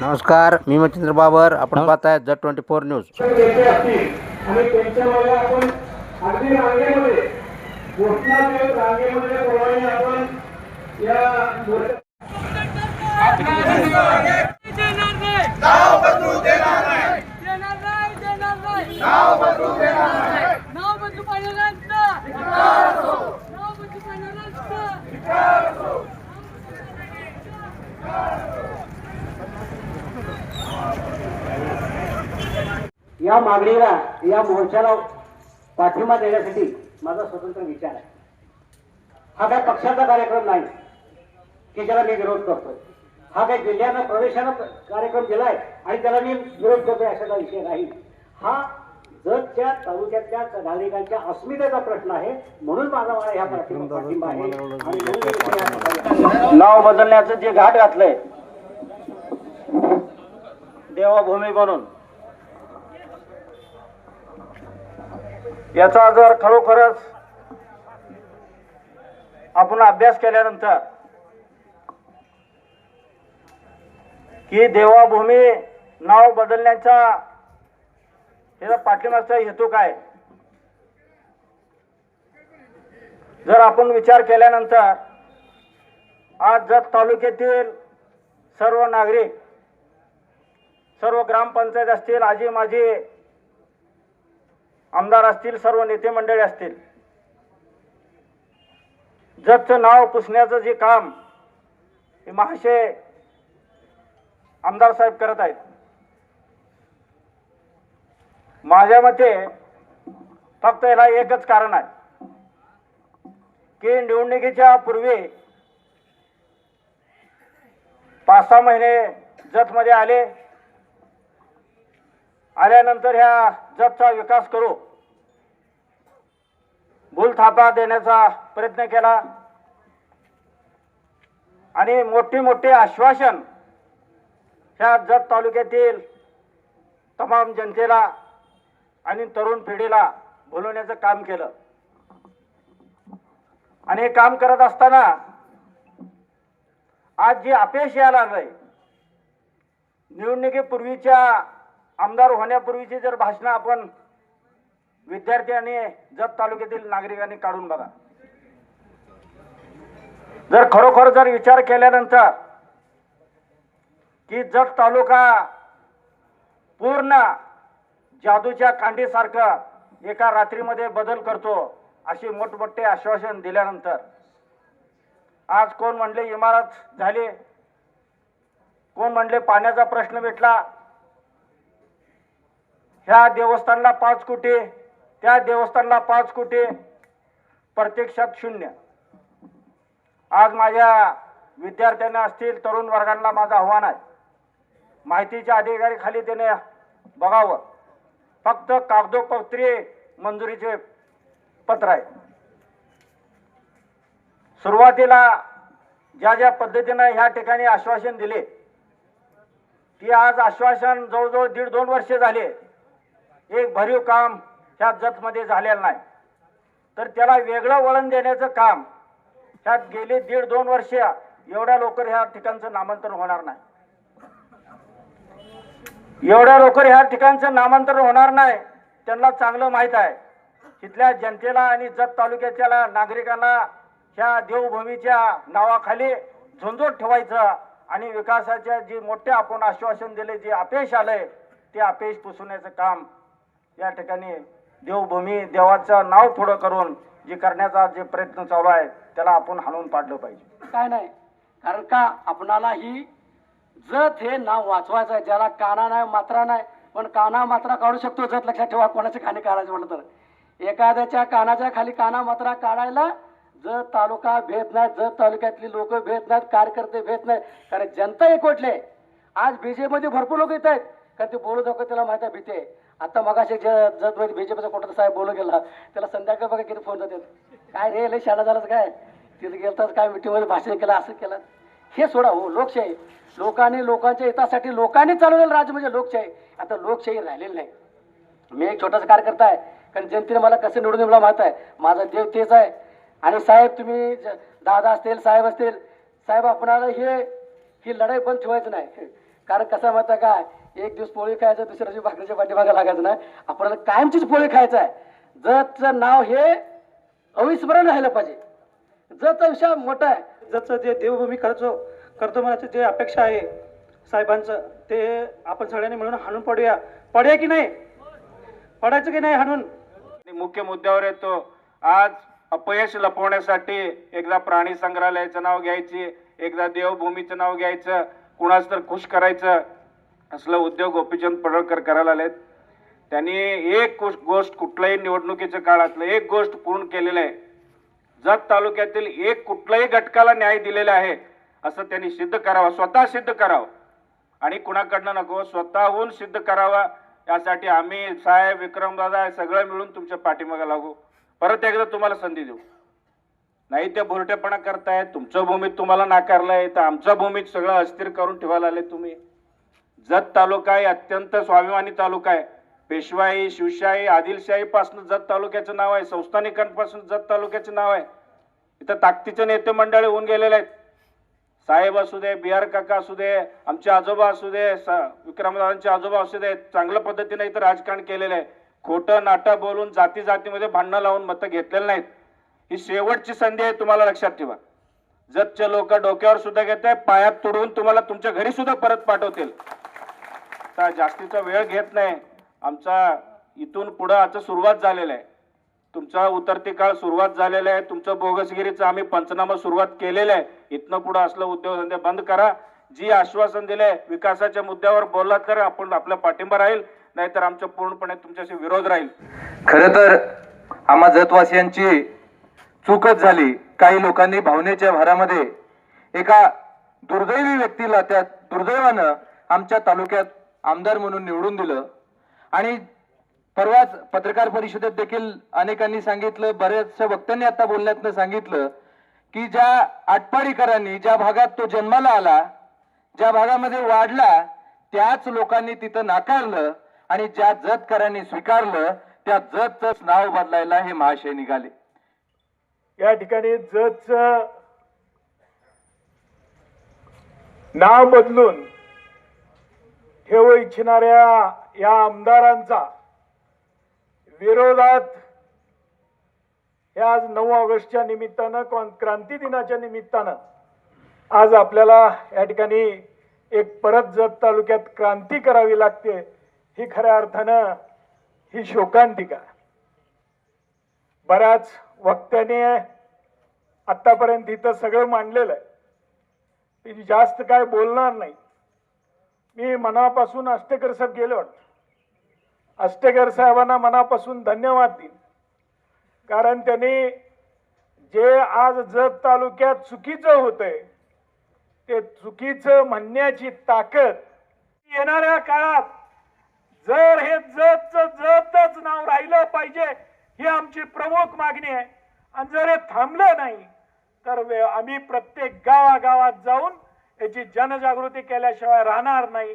नमस्कार, मी मच्छिंद्र बाबर. आपण पाहताय Z24 न्यूज. आणि त्यांच्यामध्ये आपण अगदी रांगेमध्ये घोषणा देत रांगेमध्ये प्रमाणे आपण या नाव बदलू देणार नाही. नाव बदलू देणार नाही. नाव बदलू पाहिजेलांचा नाव बदलू पाहिजेलांचा या मागणीला या मोर्चाला पाठिंबा देण्यासाठी माझा स्वतंत्र विचार आहे. हा काय पक्षाचा कार्यक्रम नाही की ज्याला मी विरोध करतोय. हा काय जिल्ह्यानं प्रदेशानं कार्यक्रम दिलाय आणि त्याला मी विरोध करतोय अशाचा विषय नाही. हा जतच्या तालुक्यातल्या नागरिकांच्या अस्मितेचा प्रश्न आहे. म्हणून माझा मला ह्या पाठिंबा आहे. नाव बदलण्याचं जे घाट घातलंय देवभूमी म्हणून, याचा जर खरोखरच आपण अभ्यास केल्यानंतर की देवाभूमी नाव बदलण्याचा याचा पाठिंबाचा हेतू काय, जर आपण विचार केल्यानंतर आज जत तालुक्यातील सर्व नागरिक, सर्व ग्रामपंचायत असतील, आजी माजी आमदार असतील, सर्व नेते मंडळी असतील, जतचं नाव पुसण्याचं जे काम हे महाशय आमदार साहेब करत आहेत. माझ्या मते फक्त याला एकच कारण आहे की निवडणुकीच्या पूर्वी 5-6 महिने जतमध्ये आल्यानंतर ह्या जतचा विकास करू, भूलथापा देण्याचा प्रयत्न केला आणि मोठे आश्वासन ह्या जत तालुक्यातील तमाम जनतेला आणि तरुण पिढीला बोलवण्याचं काम केलं. आणि हे काम करत असताना आज जे अपयश यायला लागलंय, निवडणुकीपूर्वीच्या आमदार होण्यापूर्वीची जर भाषणं आपण विद्यार्थी आणि जत तालुक्यातील नागरिकांनी काढून बघा. जर खरोखर जर विचार केल्यानंतर की जत तालुका पूर्ण जादूच्या कांडीसारखं एका रात्रीमध्ये बदल करतो अशी मोठमोठे आश्वासन दिल्यानंतर आज कोण म्हणले इमारत झाली, कोण म्हणले पाण्याचा प्रश्न मिटला, ह्या देवस्थानला 5 कोटी, त्या देवस्थानला 5 कोटी, प्रत्यक्षात 0. आज माझ्या विद्यार्थ्यांना असतील, तरुण वर्गांना माझं आव्हान आहे, माहितीच्या अधिकारी खाली त्याने बघावं. फक्त कागदोपत्री मंजुरीचे पत्र आहे. सुरुवातीला ज्या पद्धतीने ह्या ठिकाणी आश्वासन दिले ती आज आश्वासन जवळजवळ 1.5-2 वर्ष झाले, एक भरीव काम ह्या जतमध्ये झालेलं नाही. तर त्याला वेगळं वळण देण्याचं काम ह्यात गेले 1.5-2 वर्ष एवढ्या लवकर ह्या ठिकाणचं नामांतरण होणार नाही. एवढ्या लवकर ह्या ठिकाणचं नामांतरण होणार नाही. त्यांना चांगलं माहीत आहे, तिथल्या जनतेला आणि जत तालुक्याच्या नागरिकांना ह्या देवभूमीच्या नावाखाली झुंजून ठेवायचं आणि विकासाच्या जे मोठे आपण आश्वासन दिले, जे अपयश आलंय ते अपयश पुसवण्याचं काम या ठिकाणी देवभूमी, देवाचं नाव पुढं करून जे करण्याचा जे प्रयत्न चालू आहे त्याला आपण हाणून पाडलं पाहिजे. काय नाही, कारण का आपणाला ही जत हे नाव वाचवायचं आहे. ज्याला काना नाही मात्रा नाही, पण काना मात्रा काढू शकतो जत. लक्षात ठेवा, कोणाच्या खाली काढायचं म्हटलं तर एखाद्याच्या कानाच्या खाली काना मात्रा काढायला जत तालुका भेट नाही, जत तालुक्यातली लोक भेट नाहीत, कार्यकर्ते भेट नाहीत. कारण जनता एकवटले. आज बीजेपीमध्ये भरपूर लोक येत आहेत, कारण ते बोलू नको त्याला माहिती आहे, भीती आहे. आता मगाशी जतमध्ये बीजेपीचा कोणता साहेब बोलू गेला, त्याला संध्याकाळी बघा किती फोन जातात, काय रे लय शाळा झालाच काय, तिथे गेलताच काय मिटिंगमध्ये भाषण केलं, असं केलं. हे सोडा हो, लोकशाही. लोकांनी लोकांच्या हितासाठी लोकांनी चालवलेलं राज्य म्हणजे लोकशाही. आता लोकशाही राहिलेली नाही. मी एक छोटासा कार्यकर्ता आहे, कारण जनतेने मला कसं निवडून मला माहित आहे. माझा देव तेच आहे. आणि साहेब, तुम्ही दादा असतील, साहेब असतील, साहेब आपणाला ही लढाई पण ठेवायचं नाही. कारण कसं माहिती आहे काय, एक दिवस पोळी खायचं, दुसऱ्या दिवशी भाकरीच्या पाठीमागे लागायचं नाही. आपल्याला कायमचीच पोळी खायचं आहे. जतचं नाव हे अविस्मरण राहिलं पाहिजे. जतचा विषय मोठा आहे. जतचं जे देवभूमी करतो म्हणायचं जे अपेक्षा आहे साहेबांचं, ते आपण सगळ्यांनी मिळून हाणून पडूया की नाही, पडायचं की नाही हाणून. मुख्य मुद्द्यावर येतो. आज अपयश लपवण्यासाठी एकदा प्राणी संग्रहालयाचं नाव घ्यायची, एकदा देवभूमीचं नाव घ्यायचं, कुणाच तर खुश करायचं, असलं उद्योग गोपीचंद पडळकर करायला आलेत. त्यांनी एक गोष्ट कुठल्याही निवडणुकीच्या काळातलं एक गोष्ट पूर्ण केलेलं आहे. जत तालुक्यातील एक कुठल्याही घटकाला न्याय दिलेला आहे असं त्यांनी सिद्ध करावं, स्वतः सिद्ध करावं आणि कुणाकडनं नको, स्वतःहून सिद्ध करावं. यासाठी आम्ही साहेब, विक्रमदादा सगळं मिळून तुमच्या पाठीमागे लागू. परत एकदा तुम्हाला संधी देऊ. नाही ते भुरटेपणा करतायत, तुमच्या भूमीत तुम्हाला नाकारलंय, तर आमच्या भूमीत सगळं अस्थिर करून ठेवायला आले तुम्ही. जत तालुका आहे अत्यंत स्वाभिमानी तालुका आहे. पेशवाई, शिवशाही, आदिलशाहीपासून जत तालुक्याचं नाव आहे, संस्थानिकांपासून जत तालुक्याचं नाव आहे. इथं ताकदीचे नेते मंडळी होऊन गेलेले आहेत. साहेब असू दे, बिहार काका असू दे, आमचे आजोबा असू दे, विक्रमदादांचे आजोबा असू दे, चांगल्या पद्धतीने इथं राजकारण केलेलं आहे. खोटं नाटं बोलून जातीमध्ये भांडणं लावून मतं घेतलेलं नाहीत. ही शेवटची संधी आहे, तुम्हाला लक्षात ठेवा. जतचे लोक डोक्यावर सुद्धा घेत आहे, पायात तुडवून तुम्हाला तुमच्या घरी सुद्धा परत पाठवतील. आता जास्तीचा वेळ घेत नाही. आमचा इथून पुढं आता सुरुवात झालेलं आहे. तुमचा उतरती काळ सुरुवात झालेला आहे. तुमचं बोगसगिरीचं आम्ही पंचनामा सुरुवात केलेलं आहे. इथनं पुढं असलं उद्योगधंदे बंद करा. जी आश्वासन दिले विकासाच्या मुद्द्यावर बोलला तर आपण आपला पाठिंबा राहील, नाहीतर आमचा पूर्णपणे तुमच्याशी विरोध राहील. खरं तर आम्हा जतवासियांची चूकच झाली. काही लोकांनी भावनेच्या भरामध्ये एका दुर्दैवी व्यक्तीला त्या दुर्दैवानं आमच्या तालुक्यात आमदार म्हणून निवडून दिलं. आणि परवाच पत्रकार परिषदेत देखील अनेकांनी सांगितलं, बऱ्याचशा वक्त्यांनी आता बोलण्यातनं सांगितलं की ज्या आटपाडीकरांनी ज्या भागात तो जन्माला आला, ज्या भागामध्ये वाढला, त्याच लोकांनी तिथं नाकारलं आणि ज्या जतकरांनी स्वीकारलं त्या जतच नाव बदलायला हे महाशय निघाले. या ठिकाणी जतचं नाव बदलून ठेवू इच्छिणाऱ्या या आमदारांचा विरोधात हे आज 9 ऑगस्टच्या निमित्तानं, क्रांती दिनाच्या निमित्तानं आज आपल्याला या ठिकाणी एक परत जत तालुक्यात क्रांती करावी लागते. ही खऱ्या अर्थानं ही शोकांतिका. बऱ्याच वक्त्याने आतापर्यंत इथं सगळं मांडलेलं आहे. मी जास्त काय बोलणार नाही. मी मनापासून आष्टेकर साहेब गेले वाटतं, आष्टेकर साहेबांना मनापासून धन्यवाद देईन. कारण त्यांनी जे आज जत तालुक्यात चुकीचं होतंय ते चुकीचं म्हणण्याची ताकद, येणाऱ्या काळात जर हे जतच नाव राहिलं पाहिजे ही आमची प्रमुख मागणी आहे. आणि जर हे थांबलं नाही तर आम्ही प्रत्येक गावागावात जाऊन याची जनजागृती केल्याशिवाय राहणार नाही.